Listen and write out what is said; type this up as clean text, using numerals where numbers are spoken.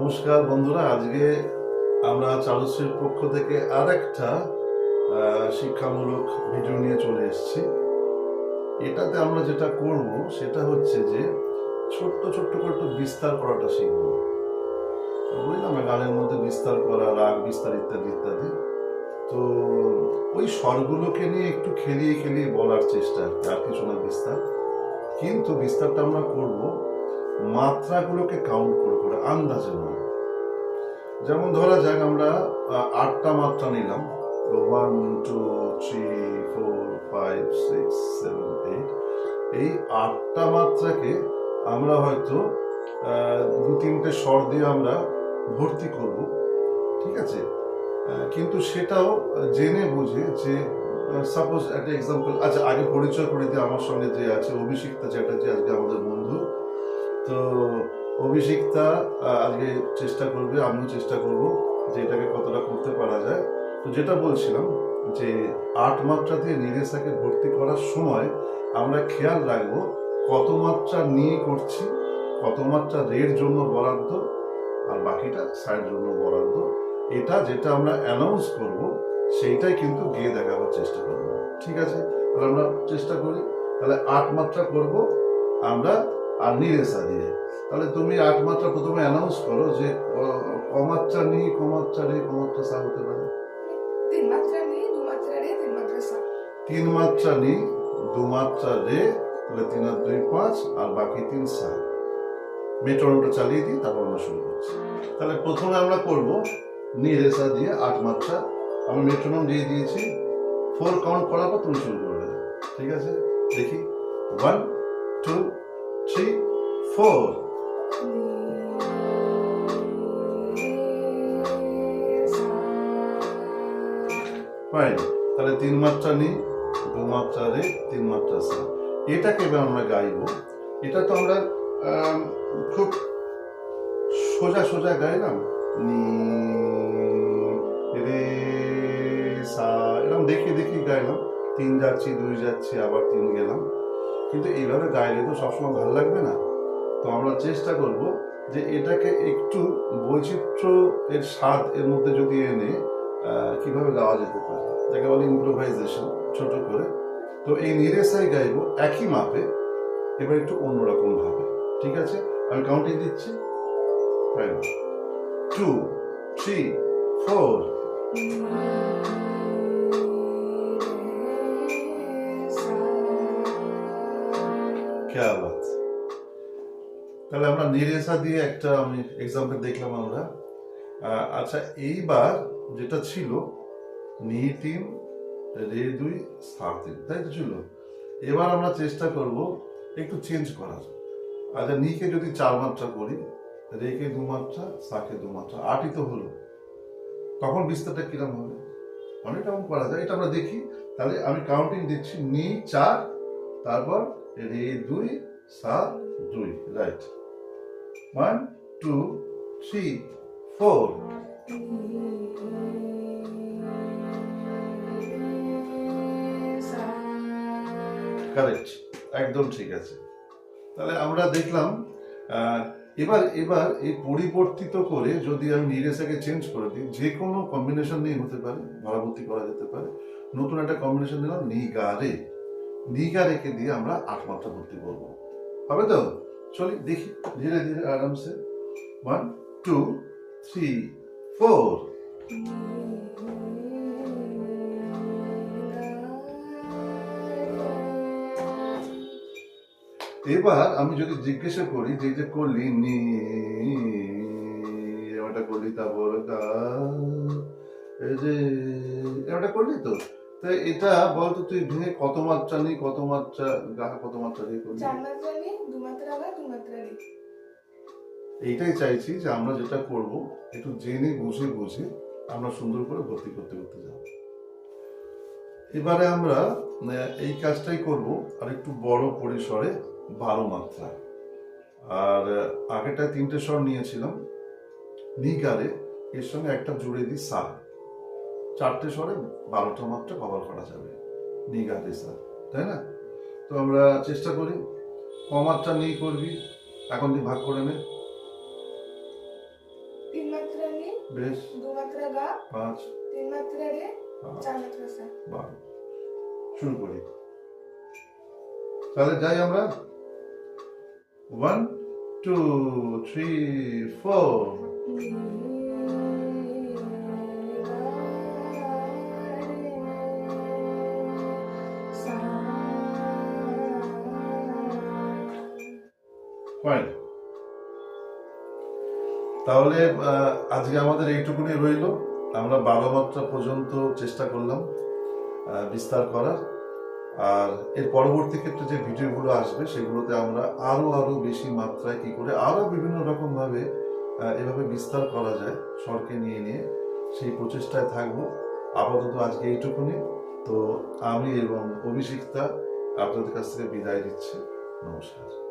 নমস্কার বন্ধুরা, আজকে আমরা চারুশ্রীর পক্ষ থেকে আর একটা শিক্ষামূলক ভিডিও নিয়ে চলে এসেছি। এটাতে আমরা যেটা করব সেটা হচ্ছে যে ছোট্ট ছোট্ট করে একটু বিস্তার করাটা শিখবো। বুঝলাম, গানের মধ্যে বিস্তার করা, রাগ বিস্তার ইত্যাদি ইত্যাদি। তো ওই স্বরগুলোকে নিয়ে একটু খেলিয়ে খেলিয়ে বলার চেষ্টা, আর কিছু না বিস্তার। কিন্তু বিস্তারটা আমরা করব মাত্রাগুলোকে কাউন্ট করে করে, আন্দাজে নয়। যেমন ধরা যাক আমরা 8টা মাত্রা নিলাম, 1 2 3 4 5 6 7 8। এই 8টা মাত্রাকে আমরা হয়তো 2-3টে স্বর দিয়ে আমরা ভর্তি করব, ঠিক আছে? কিন্তু সেটাও জেনে বুঝে যে, সাপোজ একটা এক্সাম্পল, আচ্ছা আগে পরিচয় করে দিয়ে, আমার সঙ্গে যে আছে অভিষিক্তা চ্যাটার্জি, আজকে আমাদের বন্ধু। তো অভিষিক্তা আজকে চেষ্টা করবে, আমিও চেষ্টা করব যে এটাকে কতটা করতে পারা যায়। তো যেটা বলছিলাম যে 8 মাত্রা দিয়ে নিরেশাকে ভর্তি করার সময় আমরা খেয়াল রাখবো কত মাত্রা নিয়ে করছি, কত মাত্রা রের জন্য বরাদ্দ, আর বাকিটা সাইড জন্য বরাদ্দ। এটা যেটা আমরা অ্যানাউন্স করব সেইটাই কিন্তু গিয়ে দেখাবার চেষ্টা করব, ঠিক আছে? তাহলে আমরা চেষ্টা করি। তাহলে 8 মাত্রা করব আমরা, আর নিরেশা দিয়ে। তাহলে তুমি 8 মাত্রা প্রথমে অ্যানাউন্স করো যে কমাত্রা নি, কমাত্রা রে, কমাত্রা সা হতে পারে। 3 মাত্রা নি, 2 মাত্রা রে, 3 মাত্রা সা। 3 মাত্রা নি, 2 মাত্রা রে, তাহলে 3 আর 2 5, আর বাকি 3 সা। মেট্রোনোমটা চালিয়ে দিই, তারপর আমরা শুরু করছি। তাহলে প্রথমে আমরা করব নিরেশা দিয়ে 8 মাত্রা। আমি মেট্রোনোম দিয়ে দিয়েছি, 4 কাউন্ট করার পর তুমি শুরু করবে, ঠিক আছে? দেখি, 1 2 3 4। ফাইন। তাহলে 3 মাত্রা নি, 2 মাত্রা রে, 3 মাত্রা সা। এটাকে এবার আমরা গাইব। এটা তো আমরা খুব সোজা সোজা গাইলাম, নি রে সা, এরকম দেখি দেখি গাইলাম। 3 যাচ্ছি, 2 যাচ্ছি, আবার 3 গেলাম। কিন্তু এইভাবে গাইলে তো সবসময় ভালো লাগবে না। তো আমরা চেষ্টা করব যে এটাকে একটু বৈচিত্র্য এর স্বাদ এর মধ্যে যদি এনে কিভাবে গাওয়া যেতে পারে, যাকে বলে ইম্প্রোভাইজেশন, ছোট করে। তো এই নিরেশাই গাইব একই মাপে, এবার একটু অন্যরকম ভাবে, ঠিক আছে? আমি কাউন্টিং দিচ্ছি, 1 2 3 4। क्या बात। তাহলে আমরা নিরেশা দিয়ে একটা আমি এক্সাম্পল দেখলাম আমরা। আচ্ছা, এইবার যেটা ছিল নি 3 রে 2 সা 3, তাই তো ছিল? এবার আমরা চেষ্টা করব একটু চেঞ্জ করার। আচ্ছা, নিকে যদি 4 মাত্রা করি, রেকে 2 মাত্রা, সাকে 2 মাত্রা, 8ই তো হলো। তখন বিস্তারটা কিরকম হবে? অনেক রকম করা যায়, এটা আমরা দেখি। তাহলে আমি কাউন্টিং দিচ্ছি, নি 4, তারপর রে 2 সা 2, রাইট? 1 2 3 4। কারেক্ট, একদম ঠিক আছে। তাহলে আমরা দেখলাম। এবার এবার এই পরিবর্তিত করে যদি আমি নিরেশাকে চেঞ্জ করে দিই, যে কোনো কম্বিনেশন নিয়ে হতে পারে, ভাড়াভর্তি করা যেতে পারে। নতুন একটা কম্বিনেশন দিলাম, নিগারে। নিগারেকে দিয়ে আমরা 8 মাত্রা ভর্তি করবো, হবে তো? চলি দেখি ধীরে ধীরে আরামসে। 1 2 3 4। এবার আমি যদি জিজ্ঞাসা করি যে যে করলি নি, এটা করলি, তারপর এই যে এটা করলি, তো তাই এটা বলতো তুই ভেঙে কত মাত্রা নি, কত মাত্রা গা, কত মাত্রা দিয়ে করলি? 4 মাত্রা নি, 2 মাত্রা গা, 2 মাত্রা রে। এইটাই চাইছি যে আমরা যেটা করব একটু জেনে বুঝে বুঝে আমরা সুন্দর করে ভর্তি করতে করতে যাব। এবারে আমরা এই কাজটাই করব, আর একটু বড় পরিসরে, 12 মাত্রা। আর আগেটা 3টে স্বর নিয়েছিলাম নিগারে, এর সঙ্গে একটা জুড়ে দিই সা। 4টে স্বরে 12টা মাত্রা কভার করা যাবে, নিগারে সা, তাই না? তো আমরা চেষ্টা করি। কমাত্রা নিয়ে করবি, এখন তুই ভাগ করে নে। বেশ, দু মাত্রা গা, 5, 3 মাত্রা রে, 8, 4 মাত্রা সা। 12। শুরু করি। তাহলে যাই আমরা। 1, 2, 3, 4। নি, গা, রে, সা। ফাইন। তাহলে আজকে আমাদের এইটুকুনি রইলো। আমরা 12 মাত্রা পর্যন্ত চেষ্টা করলাম বিস্তার করার। আর এর পরবর্তী ক্ষেত্রে যে ভিডিওগুলো আসবে সেগুলোতে আমরা আরো বেশি মাত্রায় কি করে আরো বিভিন্ন রকম ভাবে এভাবে বিস্তার করা যায় স্বরকে নিয়ে নিয়ে, সেই প্রচেষ্টায় থাকবো। আপাতত আজকে এইটুকুনি। তো আমি এবং অভিষিক্তা আপনাদের কাছ থেকে বিদায় দিচ্ছি। নমস্কার।